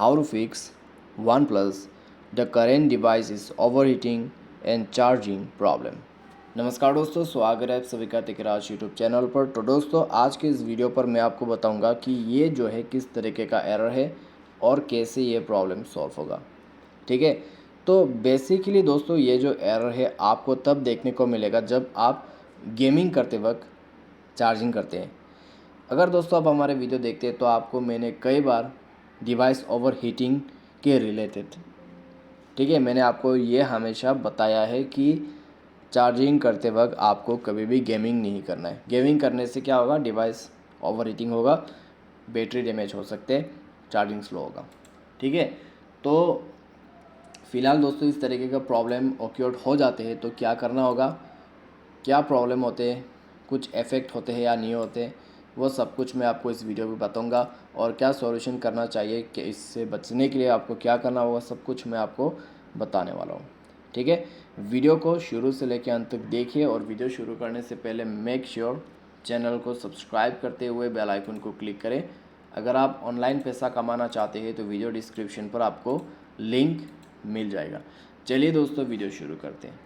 how to fix OnePlus, the current device is overheating and charging problem। नमस्कार दोस्तों, स्वागत है आप सभी का टेकराज यूट्यूब चैनल पर। तो दोस्तों आज के इस वीडियो पर मैं आपको बताऊंगा कि ये जो है किस तरीके का एरर है और कैसे ये प्रॉब्लम सॉल्व होगा। ठीक है, तो बेसिकली दोस्तों ये जो एरर है आपको तब देखने को मिलेगा जब आप गेमिंग करते वक्त चार्जिंग करते हैं। अगर दोस्तों आप हमारे वीडियो देखते हैं तो आपको मैंने कई बार डिवाइस ओवर हीटिंग के रिलेटेड, ठीक है, मैंने आपको ये हमेशा बताया है कि चार्जिंग करते वक्त आपको कभी भी गेमिंग नहीं करना है। गेमिंग करने से क्या होगा, डिवाइस ओवर हीटिंग होगा, बैटरी डैमेज हो सकते हैं, चार्जिंग स्लो होगा। ठीक है, तो फ़िलहाल दोस्तों इस तरीके का प्रॉब्लम ऑक्योर्ड हो जाते हैं तो क्या करना होगा, क्या प्रॉब्लम होते हैं, कुछ इफ़ेक्ट होते हैं या नहीं होते, वो सब कुछ मैं आपको इस वीडियो में बताऊंगा। और क्या सॉल्यूशन करना चाहिए कि इससे बचने के लिए आपको क्या करना होगा, सब कुछ मैं आपको बताने वाला हूँ। ठीक है, वीडियो को शुरू से लेकर अंत तक देखिए और वीडियो शुरू करने से पहले मेक श्योर चैनल को सब्सक्राइब करते हुए बेल आइकन को क्लिक करें। अगर आप ऑनलाइन पैसा कमाना चाहते हैं तो वीडियो डिस्क्रिप्शन पर आपको लिंक मिल जाएगा। चलिए दोस्तों वीडियो शुरू करते हैं।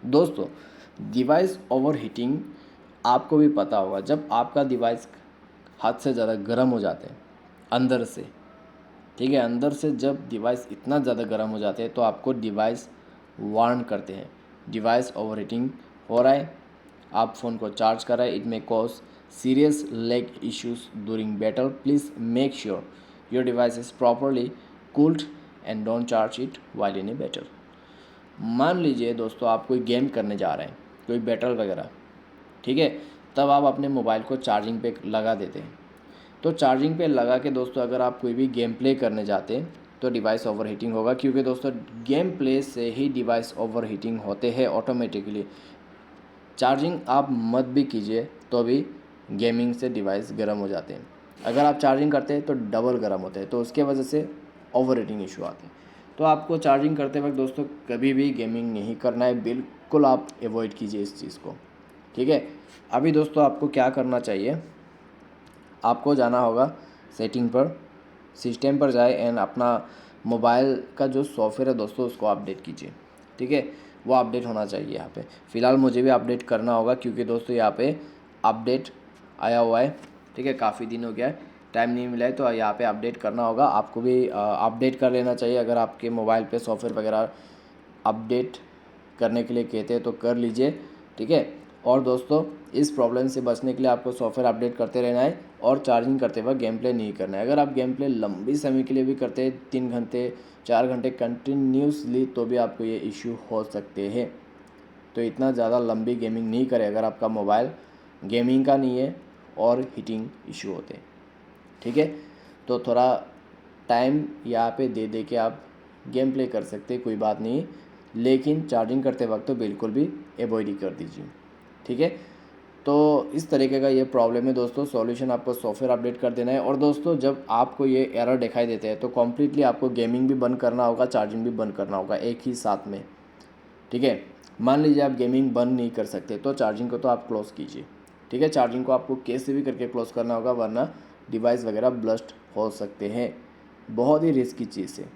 दोस्तों डिवाइस ओवर हीटिंग आपको भी पता होगा, जब आपका डिवाइस हद से ज़्यादा गर्म हो जाते हैं अंदर से, ठीक है, अंदर से जब डिवाइस इतना ज़्यादा गर्म हो जाते हैं तो आपको डिवाइस वार्न करते हैं डिवाइस ओवर हीटिंग हो रहा है, आप फ़ोन को चार्ज कर रहे हैं, it may cause serious leg issues during battle. Please make sure your device is properly cooled and don't charge it while in a battle. मान लीजिए दोस्तों आप कोई गेम करने जा रहे हैं, कोई बैटल वगैरह, ठीक है, तब आप अपने मोबाइल को चार्जिंग पे लगा देते हैं। तो चार्जिंग पे लगा के दोस्तों अगर आप कोई भी गेम प्ले करने जाते हैं तो डिवाइस ओवर हीटिंग होगा, क्योंकि दोस्तों गेम प्ले से ही डिवाइस ओवर हीटिंग होते हैं ऑटोमेटिकली। चार्जिंग आप मत भी कीजिए तो भी गेमिंग से डिवाइस गर्म हो जाते हैं। अगर आप चार्जिंग करते हैं तो डबल गर्म होते हैं, तो उसके वजह से ओवर हीटिंग इशू आते हैं। तो आपको चार्जिंग करते वक्त दोस्तों कभी भी गेमिंग नहीं करना है, बिल्कुल आप एवॉइड कीजिए इस चीज़ को। ठीक है, अभी दोस्तों आपको क्या करना चाहिए, आपको जाना होगा सेटिंग पर, सिस्टम पर जाए एंड अपना मोबाइल का जो सॉफ्टवेयर है दोस्तों उसको अपडेट कीजिए। ठीक है, वो अपडेट होना चाहिए यहाँ पे। फ़िलहाल मुझे भी अपडेट करना होगा क्योंकि दोस्तों यहाँ पे अपडेट आया हुआ है। ठीक है, काफ़ी दिन हो गया है, टाइम नहीं मिला है, तो यहाँ पे अपडेट करना होगा। आपको भी अपडेट कर लेना चाहिए। अगर आपके मोबाइल पे सॉफ्टवेयर वगैरह अपडेट करने के लिए कहते हैं तो कर लीजिए। ठीक है, और दोस्तों इस प्रॉब्लम से बचने के लिए आपको सॉफ्टवेयर अपडेट करते रहना है और चार्जिंग करते वक्त गेम प्ले नहीं करना है। अगर आप गेम प्ले लंबी समय के लिए भी करते हैं, 3 घंटे 4 घंटे कंटिन्यूसली, तो भी आपको ये इश्यू हो सकते हैं। तो इतना ज़्यादा लंबी गेमिंग नहीं करें अगर आपका मोबाइल गेमिंग का नहीं है और हीटिंग इशू होते हैं। ठीक है, तो थोड़ा टाइम यहाँ पे दे दे के आप गेम प्ले कर सकते हैं, कोई बात नहीं, लेकिन चार्जिंग करते वक्त तो बिल्कुल भी अवॉइड ही कर दीजिए। ठीक है, तो इस तरीके का ये प्रॉब्लम है दोस्तों। सॉल्यूशन आपको सॉफ्टवेयर अपडेट कर देना है। और दोस्तों जब आपको ये एरर दिखाई देते हैं तो कम्प्लीटली आपको गेमिंग भी बंद करना होगा, चार्जिंग भी बंद करना होगा एक ही साथ में। ठीक है, मान लीजिए आप गेमिंग बंद नहीं कर सकते तो चार्जिंग को तो आप क्लोज कीजिए। ठीक है, चार्जिंग को आपको कैसे भी करके क्लोज करना होगा, वरना डिवाइस वगैरह ब्लस्ट हो सकते हैं, बहुत ही रिस्की चीज़ है।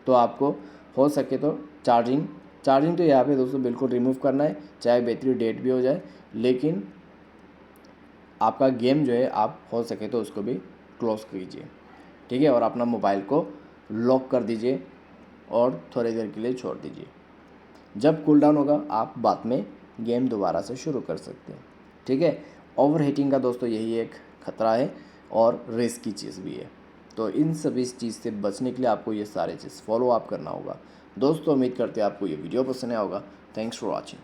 तो आपको हो सके तो चार्जिंग तो यहाँ पे दोस्तों बिल्कुल रिमूव करना है, चाहे बैटरी डेड भी हो जाए, लेकिन आपका गेम जो है आप हो सके तो उसको भी क्लोज कीजिए। ठीक है, और अपना मोबाइल को लॉक कर दीजिए और थोड़ी देर के लिए छोड़ दीजिए। जब कूल डाउन होगा आप बाद में गेम दोबारा से शुरू कर सकते हैं। ठीक है, ओवर हीटिंग का दोस्तों यही एक खतरा है और रिस्क की चीज़ भी है। तो इन सभी चीज़ से बचने के लिए आपको ये सारे चीज़ फॉलो अप करना होगा। दोस्तों उम्मीद करते हैं आपको ये वीडियो पसंद आया होगा। Thanks for watching.